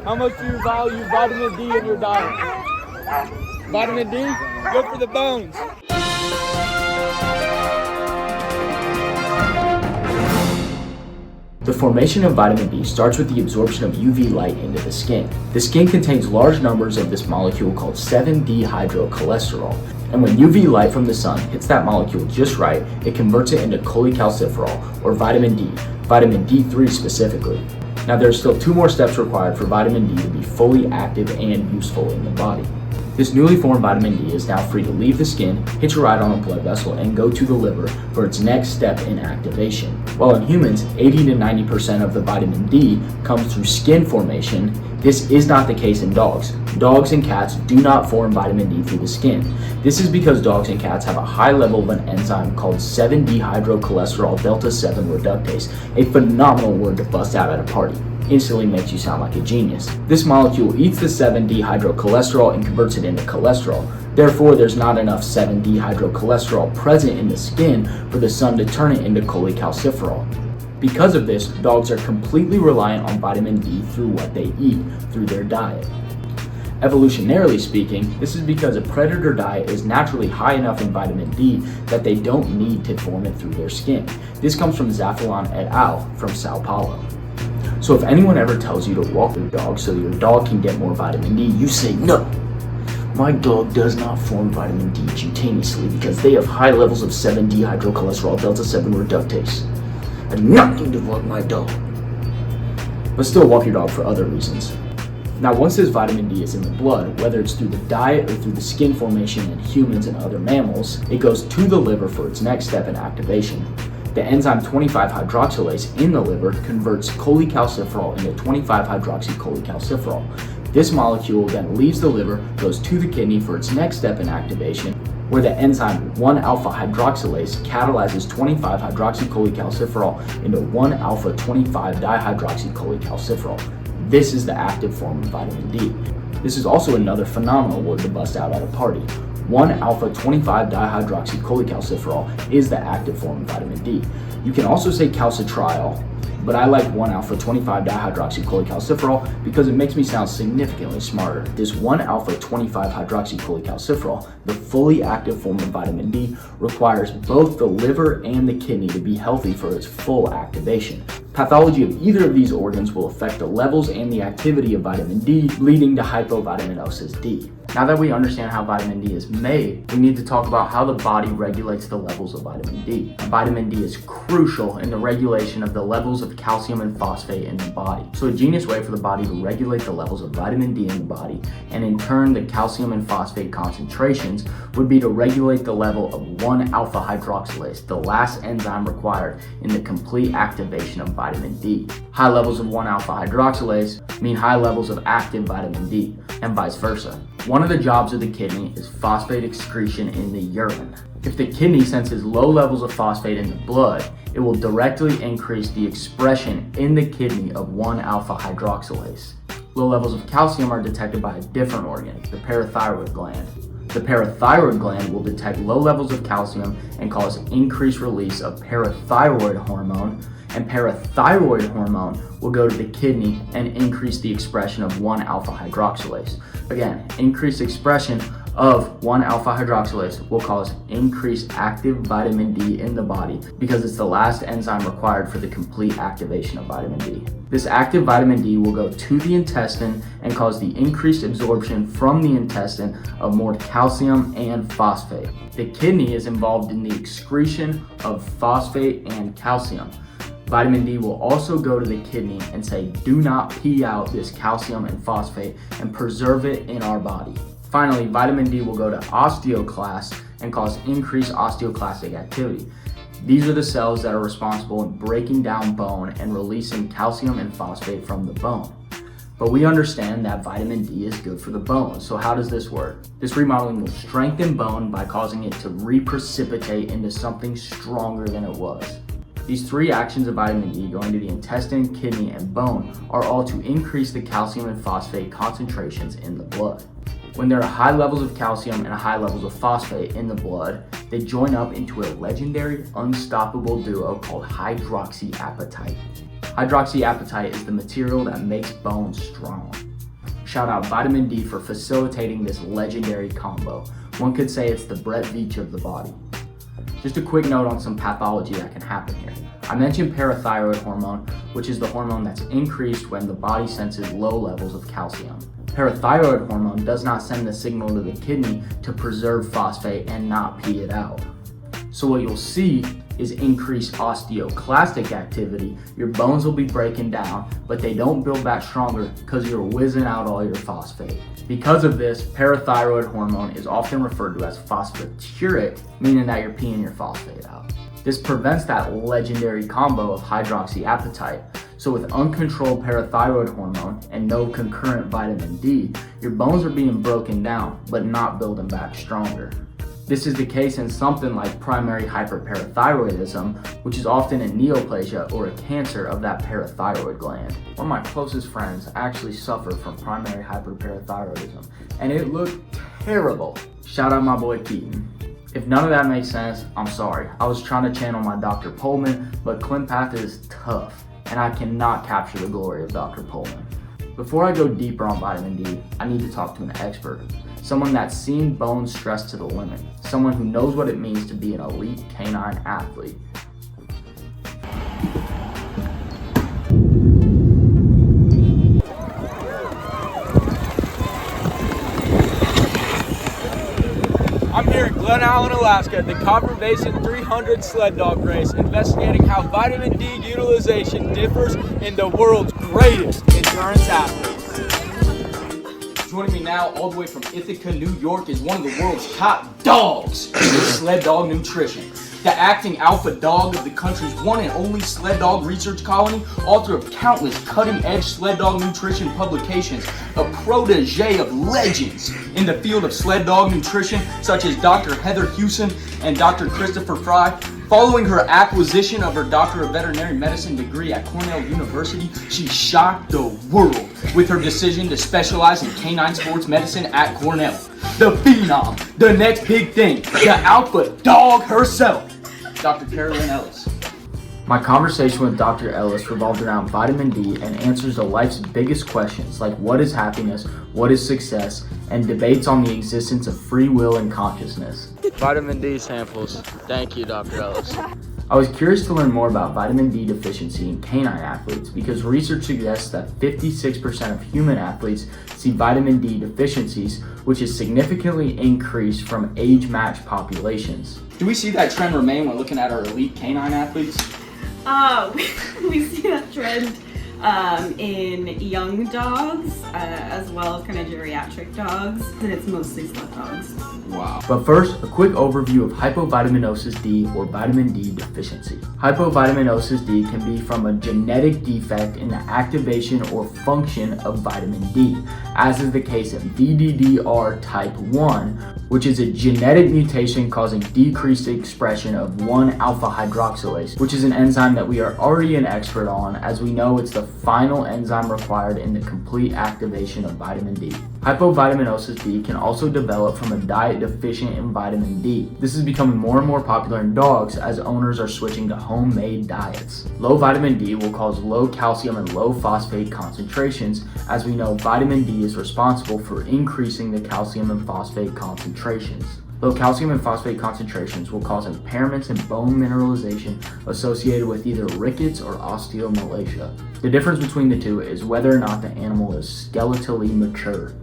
How much do you value vitamin D in your diet? Vitamin D, good for the bones. The formation of vitamin D starts with the absorption of UV light into the skin. The skin contains large numbers of this molecule called 7-dehydrocholesterol, and when UV light from the sun hits that molecule just right, it converts it into cholecalciferol, or vitamin D, vitamin D3 specifically. Now there are still 2 more steps required for vitamin D to be fully active and useful in the body. This newly formed vitamin D is now free to leave the skin, hitch a ride on a blood vessel, and go to the liver for its next step in activation. While in humans, 80 to 90% of the vitamin D comes through skin formation, this is not the case in dogs. Dogs and cats do not form vitamin D through the skin. This is because dogs and cats have a high level of an enzyme called 7-dehydrocholesterol delta 7 reductase, a phenomenal word to bust out at a party. Instantly makes you sound like a genius. This molecule eats the 7-dehydrocholesterol and converts it into cholesterol. Therefore, there's not enough 7-dehydrocholesterol present in the skin for the sun to turn it into cholecalciferol. Because of this, dogs are completely reliant on vitamin D through what they eat, through their diet. Evolutionarily speaking, this is because a predator diet is naturally high enough in vitamin D that they don't need to form it through their skin. This comes from Zafalon et al. From Sao Paulo. So if anyone ever tells you to walk your dog so your dog can get more vitamin D, you say, no, my dog does not form vitamin D cutaneously because they have high levels of 7-dehydrocholesterol delta 7 reductase. I do not need to walk my dog. But still walk your dog for other reasons. Now once this vitamin D is in the blood, whether it's through the diet or through the skin formation in humans and other mammals, it goes to the liver for its next step in activation. The enzyme 25-hydroxylase in the liver converts cholecalciferol into 25-hydroxycholecalciferol. This molecule then leaves the liver, goes to the kidney for its next step in activation, where the enzyme 1-alpha-hydroxylase catalyzes 25-hydroxycholecalciferol into 1-alpha-25-dihydroxycholecalciferol. This is the active form of vitamin D. This is also another phenomenal word to bust out at a party. 1-alpha-25-dihydroxycholecalciferol is the active form of vitamin D. You can also say calcitriol, but I like 1-alpha-25-dihydroxycholecalciferol because it makes me sound significantly smarter. This 1-alpha-25-hydroxycholecalciferol, the fully active form of vitamin D, requires both the liver and the kidney to be healthy for its full activation. Pathology of either of these organs will affect the levels and the activity of vitamin D, leading to hypovitaminosis D. Now that we understand how vitamin D is made, we need to talk about how the body regulates the levels of vitamin D. Vitamin D is crucial in the regulation of the levels of calcium and phosphate in the body. So a genius way for the body to regulate the levels of vitamin D in the body, and in turn the calcium and phosphate concentrations, would be to regulate the level of 1-alpha-hydroxylase, the last enzyme required in the complete activation of vitamin D. High levels of 1-alpha-hydroxylase mean high levels of active vitamin D, and vice versa. One of the jobs of the kidney is phosphate excretion in the urine. If the kidney senses low levels of phosphate in the blood, it will directly increase the expression in the kidney of 1-alpha-hydroxylase. Low levels of calcium are detected by a different organ, the parathyroid gland. The parathyroid gland will detect low levels of calcium and cause increased release of parathyroid hormone, and parathyroid hormone will go to the kidney and increase the expression of 1-alpha-hydroxylase. Again, increased expression of 1-alpha-hydroxylase will cause increased active vitamin D in the body because it's the last enzyme required for the complete activation of vitamin D. This active vitamin D will go to the intestine and cause the increased absorption from the intestine of more calcium and phosphate. The kidney is involved in the excretion of phosphate and calcium. Vitamin D will also go to the kidney and say, do not pee out this calcium and phosphate and preserve it in our body. Finally, vitamin D will go to osteoclasts and cause increased osteoclastic activity. These are the cells that are responsible in breaking down bone and releasing calcium and phosphate from the bone. But we understand that vitamin D is good for the bone. So how does this work? This remodeling will strengthen bone by causing it to reprecipitate into something stronger than it was. These 3 actions of vitamin D going to the intestine, kidney, and bone are all to increase the calcium and phosphate concentrations in the blood. When there are high levels of calcium and high levels of phosphate in the blood, they join up into a legendary, unstoppable duo called hydroxyapatite. Hydroxyapatite is the material that makes bone strong. shout out vitamin D for facilitating this legendary combo. One could say it's the Brett Veach of the body. Just a quick note on some pathology that can happen here. I mentioned parathyroid hormone, which is the hormone that's increased when the body senses low levels of calcium. Parathyroid hormone does not send the signal to the kidney to preserve phosphate and not pee it out. So what you'll see is increased osteoclastic activity. Your bones will be breaking down, but they don't build back stronger because you're whizzing out all your phosphate. Because of this, parathyroid hormone is often referred to as phosphaturic, meaning that you're peeing your phosphate out. This prevents that legendary combo of hydroxyapatite. So with uncontrolled parathyroid hormone and no concurrent vitamin D, your bones are being broken down, but not building back stronger. This is the case in something like primary hyperparathyroidism, which is often a neoplasia or a cancer of that parathyroid gland. One of my closest friends actually suffered from primary hyperparathyroidism, and it looked terrible. Shout out my boy Keaton. If none of that makes sense, I'm sorry. I was trying to channel my Dr. Pullman, but ClinPath is tough, and I cannot capture the glory of Dr. Pullman. Before I go deeper on vitamin D, I need to talk to an expert. Someone that's seen bones stressed to the limit. Someone who knows what it means to be an elite canine athlete. I'm here in Glen Allen, Alaska at the Copper Basin 300 sled dog race, investigating how vitamin D utilization differs in the world's greatest endurance athletes. Joining me now, all the way from Ithaca, New York, is one of the world's top dogs in sled dog nutrition. The acting alpha dog of the country's one and only sled dog research colony, author of countless cutting-edge sled dog nutrition publications, a protege of legends in the field of sled dog nutrition, such as Dr. Heather Hewson and Dr. Christopher Fry. Following her acquisition of her Doctor of Veterinary Medicine degree at Cornell University, she shocked the world with her decision to specialize in canine sports medicine at Cornell. The phenom, the next big thing, the alpha dog herself, Dr. Carolyn Ellis. My conversation with Dr. Ellis revolved around vitamin D and answers to life's biggest questions like what is happiness, what is success, and debates on the existence of free will and consciousness. Vitamin D samples. Thank you, Dr. Ellis. I was curious to learn more about vitamin D deficiency in canine athletes because research suggests that 56% of human athletes see vitamin D deficiencies, which is significantly increased from age-matched populations. Do we see that trend remain when looking at our elite canine athletes? We see that trend in young dogs as well as kind of geriatric dogs, and it's mostly sled dogs. Wow. But first, a quick overview of hypovitaminosis D or vitamin D deficiency. Hypovitaminosis D can be from a genetic defect in the activation or function of vitamin D, as is the case in VDDR type 1, which is a genetic mutation causing decreased expression of 1-alpha hydroxylase, which is an enzyme that we are already an expert on, as we know it's the final enzyme required in the complete activation of vitamin D. Hypovitaminosis D can also develop from a diet deficient in vitamin D. This is becoming more and more popular in dogs as owners are switching to homemade diets. Low vitamin D will cause low calcium and low phosphate concentrations, as we know vitamin D is responsible for increasing the calcium and phosphate concentrations. Low calcium and phosphate concentrations will cause impairments in bone mineralization associated with either rickets or osteomalacia. The difference between the two is whether or not the animal is skeletally mature.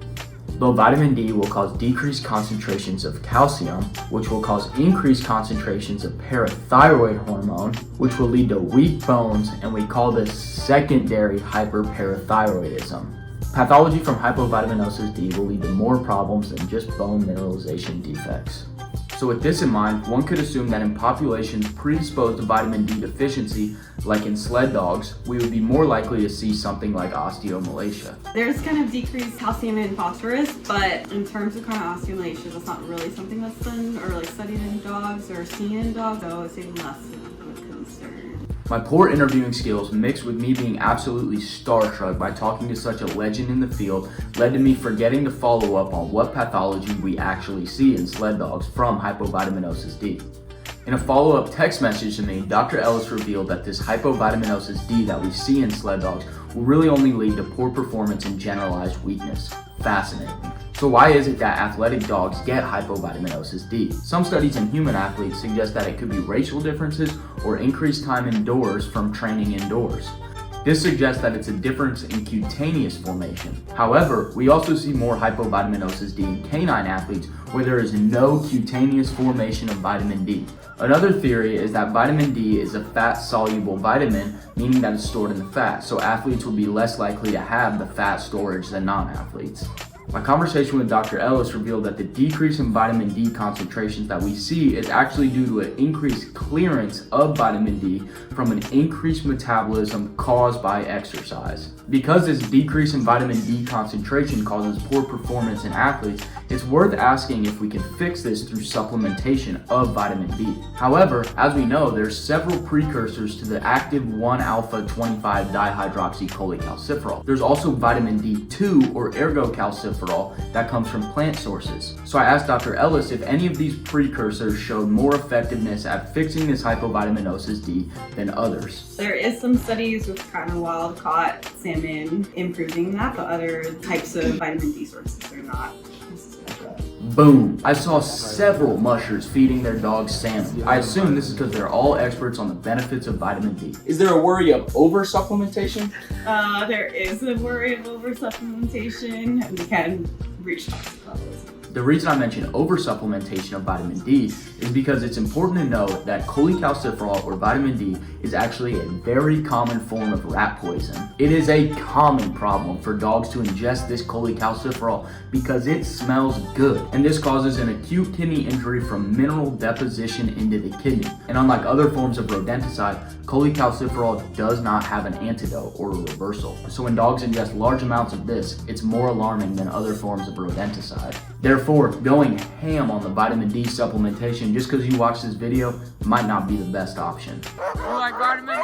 Low vitamin D will cause decreased concentrations of calcium, which will cause increased concentrations of parathyroid hormone, which will lead to weak bones, and we call this secondary hyperparathyroidism. Pathology from hypovitaminosis D will lead to more problems than just bone mineralization defects. So with this in mind, one could assume that in populations predisposed to vitamin D deficiency, like in sled dogs, we would be more likely to see something like osteomalacia. There's kind of decreased calcium and phosphorus, but in terms of kind of osteomalacia, that's not really something that's done or like studied in dogs or seen in dogs, so it's even less of a concern. My poor interviewing skills mixed with me being absolutely starstruck by talking to such a legend in the field led to me forgetting to follow up on what pathology we actually see in sled dogs from hypovitaminosis D. In a follow-up text message to me, Dr. Ellis revealed that this hypovitaminosis D that we see in sled dogs will really only lead to poor performance and generalized weakness. Fascinating. So why is it that athletic dogs get hypovitaminosis D? Some studies in human athletes suggest that it could be racial differences or increased time indoors from training indoors. This suggests that it's a difference in cutaneous formation. However, we also see more hypovitaminosis D in canine athletes where there is no cutaneous formation of vitamin D. Another theory is that vitamin D is a fat-soluble vitamin, meaning that it's stored in the fat, so athletes will be less likely to have the fat storage than non-athletes. My conversation with Dr. Ellis revealed that the decrease in vitamin D concentrations that we see is actually due to an increased clearance of vitamin D from an increased metabolism caused by exercise. Because this decrease in vitamin D concentration causes poor performance in athletes, it's worth asking if we can fix this through supplementation of vitamin D. However, as we know, there's several precursors to the active 1-alpha 25 dihydroxycholecalciferol. There's also vitamin D2 or ergocalciferol that comes from plant sources. So I asked Dr. Ellis if any of these precursors showed more effectiveness at fixing this hypovitaminosis D than others. There is some studies with kind of wild caught salmon improving that, but other types of vitamin D sources are not. Boom! I saw several mushers feeding their dogs salmon. I assume this is because they're all experts on the benefits of vitamin D. Is there a worry of over-supplementation? There is a worry of over-supplementation, and we can reach toxic levels. The reason I mention over-supplementation of vitamin D is because it's important to know that cholecalciferol or vitamin D is actually a very common form of rat poison. It is a common problem for dogs to ingest this cholecalciferol because it smells good, and this causes an acute kidney injury from mineral deposition into the kidney. And unlike other forms of rodenticide, cholecalciferol does not have an antidote or a reversal. So when dogs ingest large amounts of this, it's more alarming than other forms of rodenticide. Therefore, going ham on the vitamin D supplementation just because you watch this video might not be the best option. You like vitamin D?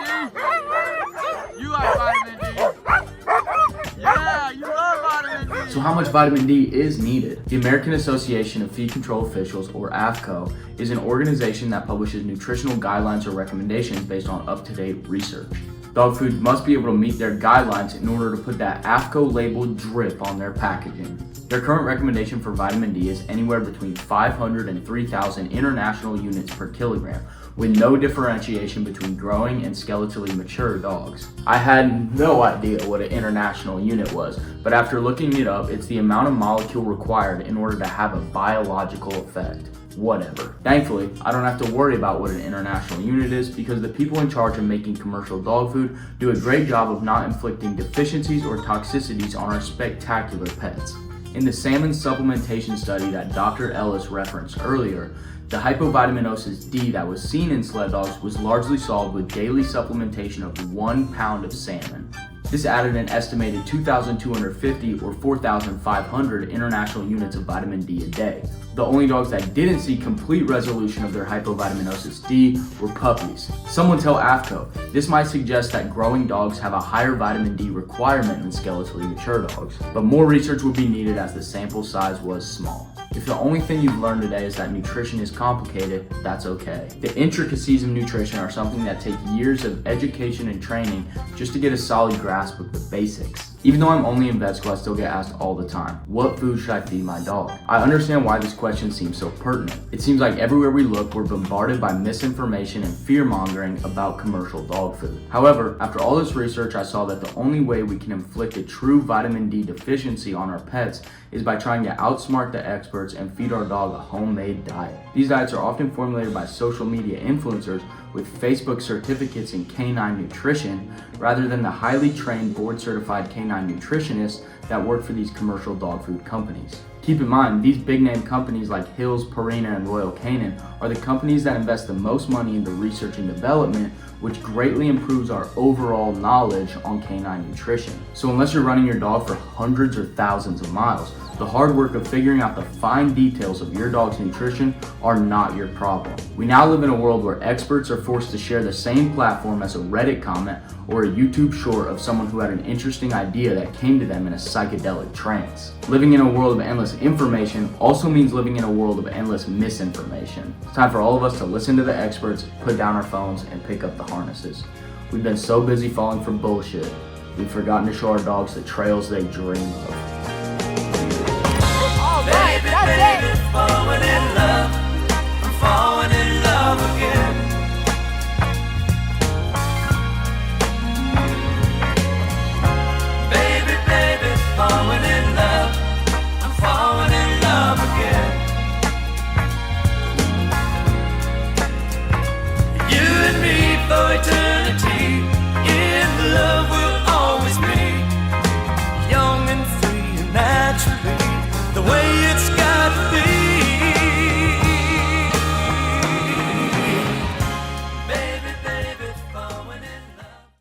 You like vitamin D? Yeah, you love vitamin D. So how much vitamin D is needed? The American Association of Feed Control Officials, or AFCO, is an organization that publishes nutritional guidelines or recommendations based on up-to-date research. Dog foods must be able to meet their guidelines in order to put that AFCO labeled drip on their packaging. Their current recommendation for vitamin D is anywhere between 500 and 3,000 international units per kilogram, with no differentiation between growing and skeletally mature dogs. I had no idea what an international unit was, but after looking it up, it's the amount of molecule required in order to have a biological effect. Whatever. Thankfully, I don't have to worry about what an international unit is because the people in charge of making commercial dog food do a great job of not inflicting deficiencies or toxicities on our spectacular pets. In the salmon supplementation study that Dr. Ellis referenced earlier, the hypovitaminosis D that was seen in sled dogs was largely solved with daily supplementation of 1 pound of salmon. This added an estimated 2,250 or 4,500 international units of vitamin D a day. The only dogs that didn't see complete resolution of their hypovitaminosis D were puppies. Someone tell AFCO, this might suggest that growing dogs have a higher vitamin D requirement than skeletally mature dogs, but more research would be needed as the sample size was small. If the only thing you've learned today is that nutrition is complicated, that's okay. The intricacies of nutrition are something that take years of education and training just to get a solid grasp of the basics. Even though I'm only in vet school, I still get asked all the time, what food should I feed my dog? I understand why this question seems so pertinent. It seems like everywhere we look, we're bombarded by misinformation and fear-mongering about commercial dog food. However, after all this research, I saw that the only way we can inflict a true vitamin D deficiency on our pets is by trying to outsmart the experts and feed our dog a homemade diet. These diets are often formulated by social media influencers with Facebook certificates in canine nutrition rather than the highly trained board-certified canine nutritionists that work for these commercial dog food companies. Keep in mind, these big-name companies like Hills, Purina, and Royal Canin are the companies that invest the most money into research and development, which greatly improves our overall knowledge on canine nutrition. So unless you're running your dog for hundreds or thousands of miles, the hard work of figuring out the fine details of your dog's nutrition are not your problem. We now live in a world where experts are forced to share the same platform as a Reddit comment or a YouTube short of someone who had an interesting idea that came to them in a psychedelic trance. Living in a world of endless information also means living in a world of endless misinformation. It's time for all of us to listen to the experts, put down our phones, and pick up the harnesses. We've been so busy falling for bullshit. we've forgotten to show our dogs the trails they dream of. All right, that's it.